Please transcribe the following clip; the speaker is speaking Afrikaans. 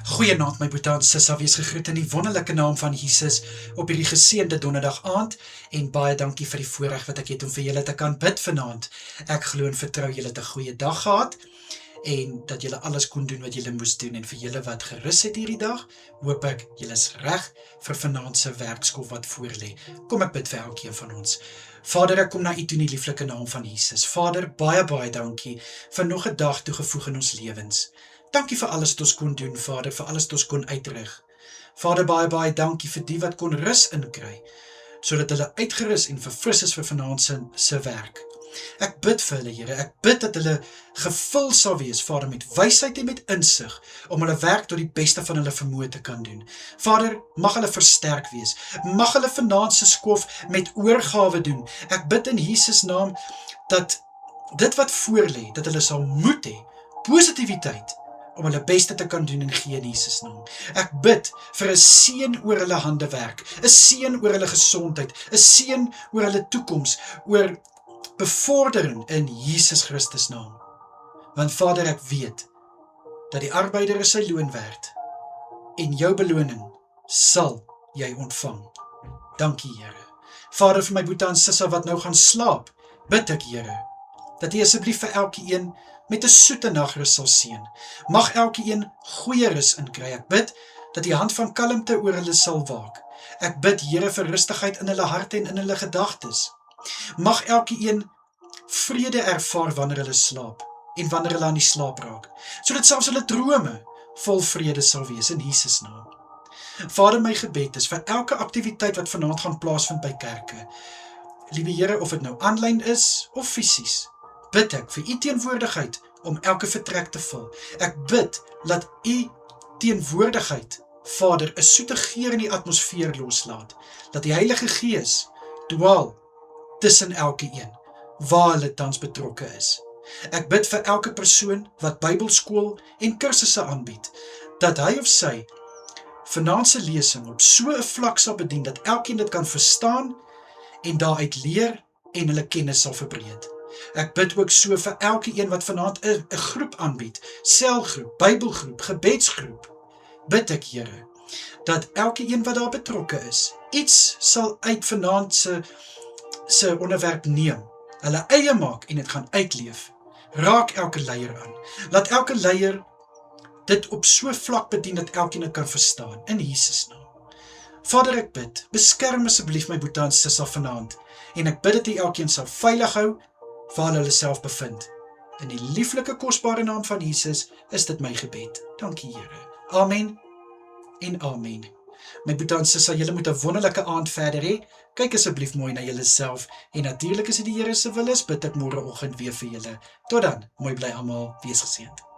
Goeienaand my boetie en sissa, wees gegroet in die wonderlike naam van Jesus op hierdie geseënde donderdag aand en baie dankie vir die voorreg wat ek het om vir julle te kan bid vanaand. Ek glo en vertrou julle het 'n goeie dag gehad en dat julle alles kon doen wat julle moes doen en vir julle wat gerus het hierdie dag, hoop ek julle is reg vir vanaand se werkskof wat voorlê. Kom ek bid vir elkeen van ons. Vader, ek kom na u toe in die lieflike naam van Jesus. Vader, baie dankie vir nog 'n dag toegevoeg in ons lewens. Dankie vir alles wat ons kon doen, Vader, vir alles wat ons kon uitrig. Vader, baie dankie vir die wat kon rus inkry, sodat hulle uitgerus en verfris is vir vanaand se werk. Ek bid vir hulle, Here, ek bid dat hulle gevul sal wees, Vader, met wysheid en met insig, om hulle werk tot die beste van hulle vermoë te kan doen. Vader, mag hulle versterk wees, mag hulle vanaand se skof met oorgawe doen. Ek bid in Jesus naam, dat dit wat voorlê, dat hulle sal moed hê, positiwiteit, om hulle beste te kan doen en gee in Jesus naam. Ek bid vir 'n seën oor hulle handewerk, 'n seën oor hulle gesondheid, 'n seën oor hulle toekoms, oor bevordering in Jesus Christus naam. Want Vader, ek weet, dat die arbeider is sy loon werd, en jou beloning sal jy ontvang. Dankie, Here. Vader, vir my boetie en sissa wat nou gaan slaap, bid ek, Here, dat U asseblief vir elkeen met 'n soete nagrus sal seën. Mag elkeen goeie rus inkry. Ek bid dat die hand van kalmte oor hulle sal waak. Ek bid, Here, vir rustigheid in hulle harte en in hulle gedagtes. Mag elkeen vrede ervaar wanneer hulle slaap en wanneer hulle aan die slaap raak, sodat selfs hulle drome vol vrede sal wees in Jesus naam. Vader, my gebed is vir elke aktiwiteit wat vanaand gaan plaasvind by kerke. Liewe Here, of dit nou aanlyn is of fisies, bid ek vir U teenwoordigheid om elke vertrek te vul. Ek bid dat U teenwoordigheid, Vader, 'n soete geur in die atmosfeer loslaat, dat die Heilige Gees dwaal tussen elkeen, waar hulle tans betrokke is. Ek bid vir elke persoon wat Bybelskool en kursusse aanbied, dat hy of sy vanaand se lesing op so 'n vlak sal bedien, dat elkeen dit kan verstaan en daaruit leer en hulle kennis sal verbreed. Ek bid ook so vir elkeen wat vanaand 'n groep aanbied, selgroep, Bybelgroep, gebedsgroep. Bid ek, Here, dat elkeen wat daar betrokke is, iets sal uit vanaand se onderwerp neem, hulle eie maak en dit gaan uitleef. Raak elke leier aan. Laat elke leier dit op so vlak bedien dat elkeen dit kan verstaan, in Jesus naam. Vader, ek bid, beskerm asseblief my boetie en sissa vanaand, en ek bid dat U elkeen sal veilig hou, waar hulle self bevind. In die lieflike kosbare naam van Jesus is dit my gebed. Dankie, Here. Amen en amen. My boetie en sissa, julle moet 'n wonderlike aand verder hê. Kyk asseblief mooi na julle self, en natuurlik as dit die Here se wil is, bid ek môreoggend weer vir julle. Tot dan, mooi bly almal, wees geseënd.